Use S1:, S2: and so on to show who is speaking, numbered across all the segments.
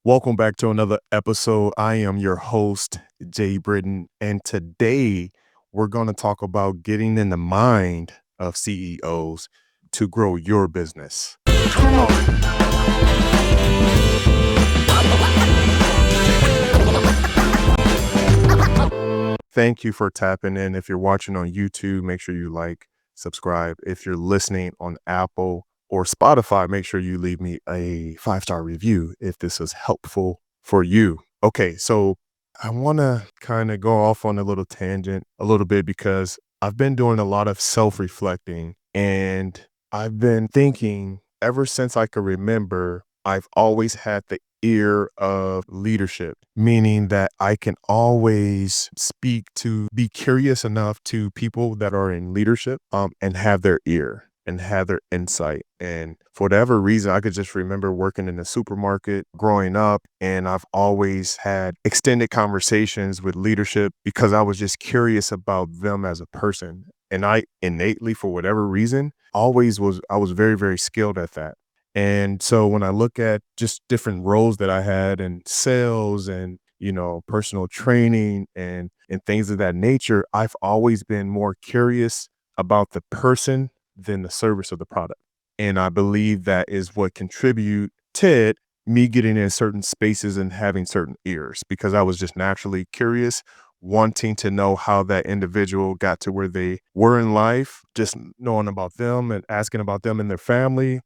S1: Welcome back to another episode. I am your host, Jay Britton, and today we're going to talk about getting in the mind of CEOs to grow your business. Come on. Thank you for tapping in. If you're watching on YouTube, make sure you like, subscribe. If you're listening on Apple or Spotify, make sure you leave me a 5-star review if this is helpful for you. Okay, so I want to kind of go off on a little tangent a little bit because I've been doing a lot of self-reflecting and I've been thinking ever since I can remember, I've always had the ear of leadership, meaning that I can always be curious enough to people that are in leadership, and have their ear and have their insight. And for whatever reason, I could just remember working in the supermarket growing up, and I've always had extended conversations with leadership because I was just curious about them as a person. And I innately, for whatever reason, I was very, very skilled at that. And so when I look at just different roles that I had in sales and, personal training and things of that nature, I've always been more curious about the person than the service of the product. And I believe that is what contributed me getting in certain spaces and having certain ears because I was just naturally curious, wanting to know how that individual got to where they were in life, just knowing about them and asking about them and their family.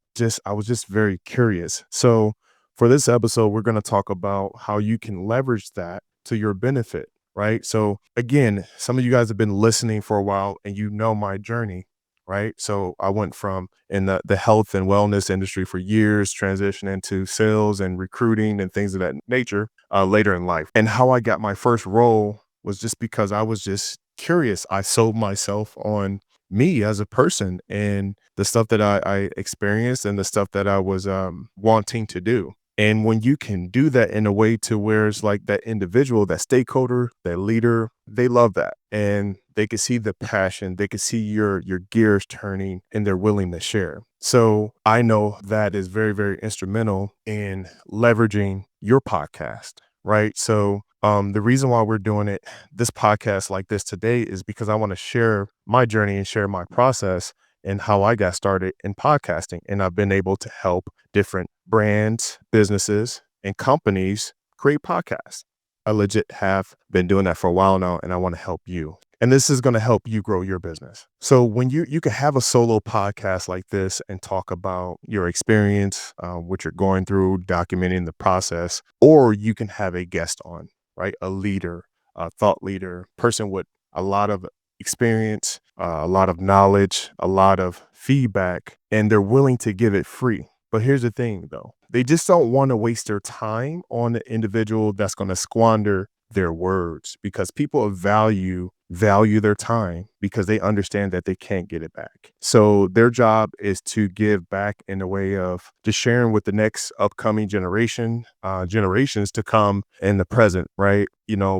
S1: I was just very curious. So for this episode, we're going to talk about how you can leverage that to your benefit, right? So again, some of you guys have been listening for a while and you know my journey, right? So I went from in the health and wellness industry for years, transitioning into sales and recruiting and things of that nature later in life. And how I got my first role was just because I was just curious. I sold myself on me as a person and the stuff that I experienced and the stuff that I was wanting to do. And when you can do that in a way to where it's like that individual, that stakeholder, that leader, they love that. And they can see the passion, they can see your gears turning and they're willing to share. So I know that is very, very instrumental in leveraging your podcast, right? So the reason why we're doing this podcast like this today is because I want to share my journey and share my process and how I got started in podcasting. And I've been able to help different brands, businesses, and companies create podcasts. I legit have been doing that for a while now, and I want to help you. And this is going to help you grow your business. So when you can have a solo podcast like this and talk about your experience, what you're going through, documenting the process, or you can have a guest on, right? A leader, a thought leader, person with a lot of experience, a lot of knowledge, a lot of feedback, and they're willing to give it free. But here's the thing though, they just don't want to waste their time on the individual that's going to squander their words because people value their time because they understand that they can't get it back. So their job is to give back in a way of just sharing with the next upcoming generations to come in the present, right?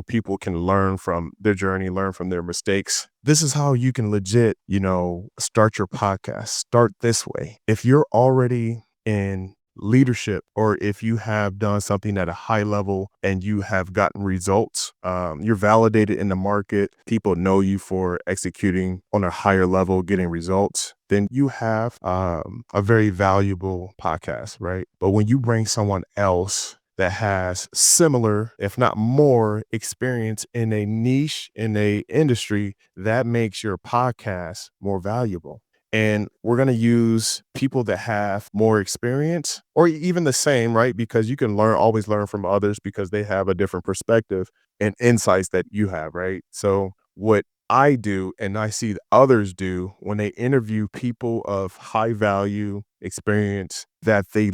S1: People can learn from their journey, learn from their mistakes. This is how you can legit, start your podcast. Start this way. If you're already in leadership, or if you have done something at a high level and you have gotten results, you're validated in the market, people know you for executing on a higher level, getting results, then you have a very valuable podcast, right? But when you bring someone else that has similar, if not more, experience in a niche, in a industry, that makes your podcast more valuable. And we're going to use people that have more experience or even the same, right? Because you can always learn from others because they have a different perspective and insights that you have, right? So what I do and I see others do when they interview people of high value experience, that they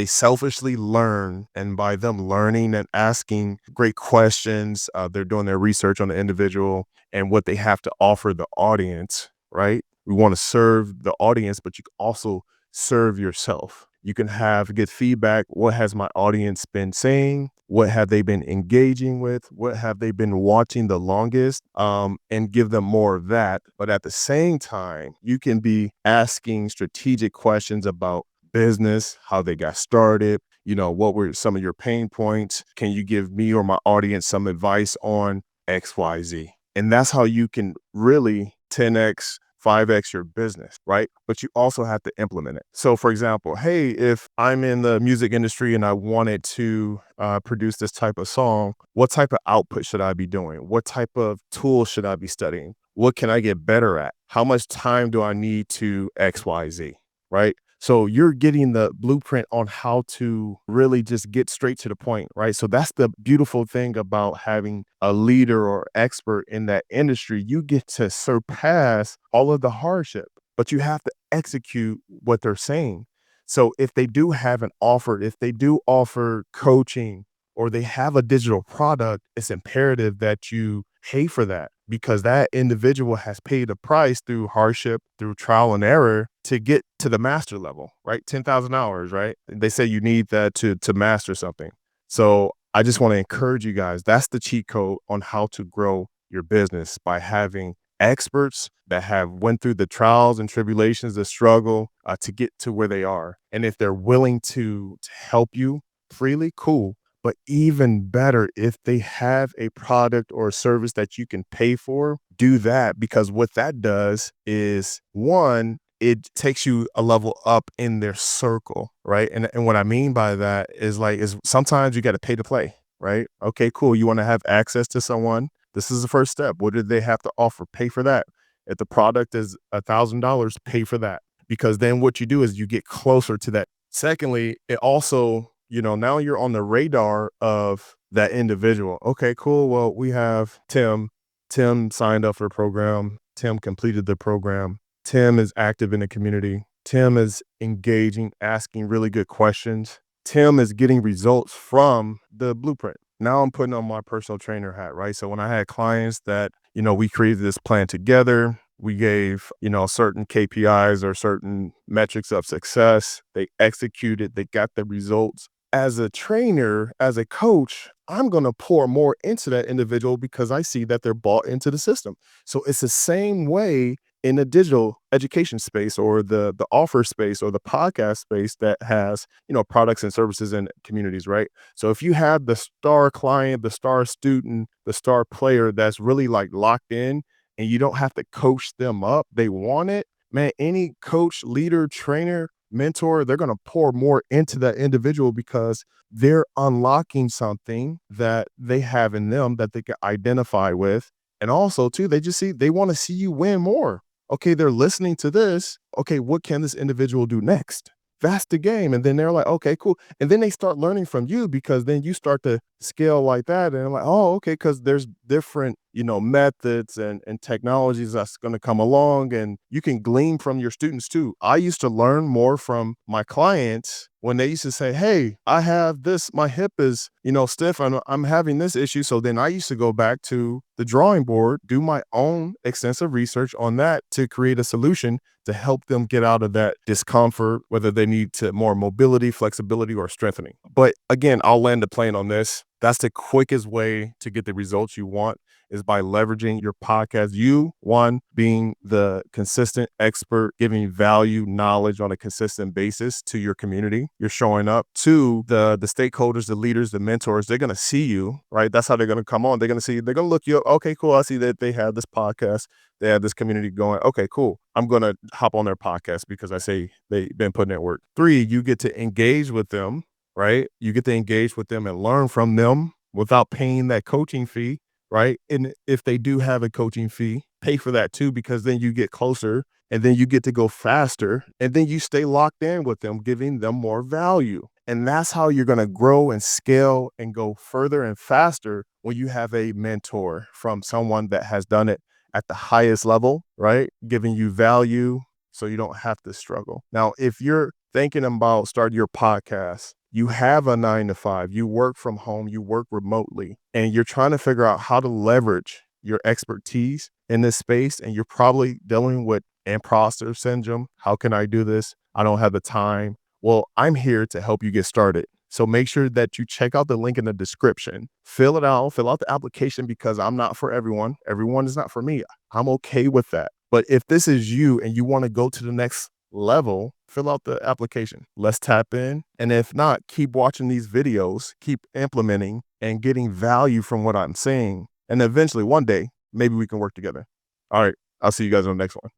S1: selfishly learn. And by them learning and asking great questions, they're doing their research on the individual and what they have to offer the audience, right? We want to serve the audience, but you can also serve yourself. You can have good feedback. What has my audience been saying? What have they been engaging with? What have they been watching the longest? And give them more of that. But at the same time, you can be asking strategic questions about business, how they got started, what were some of your pain points? Can you give me or my audience some advice on XYZ? And that's how you can really 10x, 5x your business, right? But you also have to implement it. So, for example, hey, if I'm in the music industry and I wanted to produce this type of song, what type of output should I be doing? What type of tools should I be studying? What can I get better at? How much time do I need to XYZ, right? So you're getting the blueprint on how to really just get straight to the point, right? So that's the beautiful thing about having a leader or expert in that industry. You get to surpass all of the hardship, but you have to execute what they're saying. So if they do have an offer, if they do offer coaching or they have a digital product, it's imperative that you pay for that because that individual has paid a price through hardship, through trial and error to get to the master level, right? 10,000 hours, right? They say you need that to master something. So I just want to encourage you guys. That's the cheat code on how to grow your business by having experts that have went through the trials and tribulations, the struggle to get to where they are. And if they're willing to help you freely, cool. But even better, if they have a product or a service that you can pay for, do that because what that does is one, it takes you a level up in their circle, right? And what I mean by that is sometimes you got to pay to play, right? Okay, cool. You want to have access to someone. This is the first step. What did they have to offer? Pay for that. If the product is $1,000, pay for that because then what you do is you get closer to that. Secondly, it also now you're on the radar of that individual. Okay, cool. Well, we have Tim. Tim signed up for the program. Tim completed the program. Tim is active in the community. Tim is engaging, asking really good questions. Tim is getting results from the blueprint. Now I'm putting on my personal trainer hat, right? So when I had clients that, we created this plan together, we gave, certain KPIs or certain metrics of success. They executed, they got the results. As a trainer, as a coach, I'm going to pour more into that individual because I see that they're bought into the system. So it's the same way in the digital education space or the offer space or the podcast space that has, products and services and communities, right? So if you have the star client, the star student, the star player that's really locked in and you don't have to coach them up, they want it, man, any coach, leader, trainer, mentor, they're going to pour more into that individual because they're unlocking something that they have in them that they can identify with. And also too, they want to see you win more. Okay, they're listening to this. Okay, what can this individual do next? That's the game. And then they're like, okay, cool. And then they start learning from you because then you start to scale like that. And they're like, oh, okay, because there's different, methods and technologies that's going to come along and you can glean from your students too. I used to learn more from my clients when they used to say, hey, I have this, my hip is, stiff and I'm having this issue. So then I used to go back to the drawing board, do my own extensive research on that to create a solution to help them get out of that discomfort, whether they need to more mobility, flexibility, or strengthening. But again, I'll land the plane on this. That's the quickest way to get the results you want is by leveraging your podcast. You, one, being the consistent expert, giving value, knowledge on a consistent basis to your community. You're showing up. Two, the stakeholders, the leaders, the mentors, they're going to see you, right? That's how they're going to come on. They're going to look you up. Okay, cool. I see that they have this podcast. They have this community going. Okay, cool. I'm going to hop on their podcast because I say they've been putting in work. Three, you get to engage with them, right? You get to engage with them and learn from them without paying that coaching fee, right? And if they do have a coaching fee, pay for that too, because then you get closer and then you get to go faster and then you stay locked in with them, giving them more value. And that's how you're going to grow and scale and go further and faster when you have a mentor from someone that has done it at the highest level, right? Giving you value so you don't have to struggle. Now, if you're thinking about starting your podcast, you have a 9 to 5, you work from home, you work remotely, and you're trying to figure out how to leverage your expertise in this space, and you're probably dealing with imposter syndrome. How can I do this? I don't have the time. Well, I'm here to help you get started. So make sure that you check out the link in the description, fill it out, fill out the application because I'm not for everyone. Everyone is not for me. I'm okay with that. But if this is you and you want to go to the next level, fill out the application. Let's tap in. And if not, keep watching these videos, keep implementing and getting value from what I'm saying. And eventually one day, maybe we can work together. All right. I'll see you guys on the next one.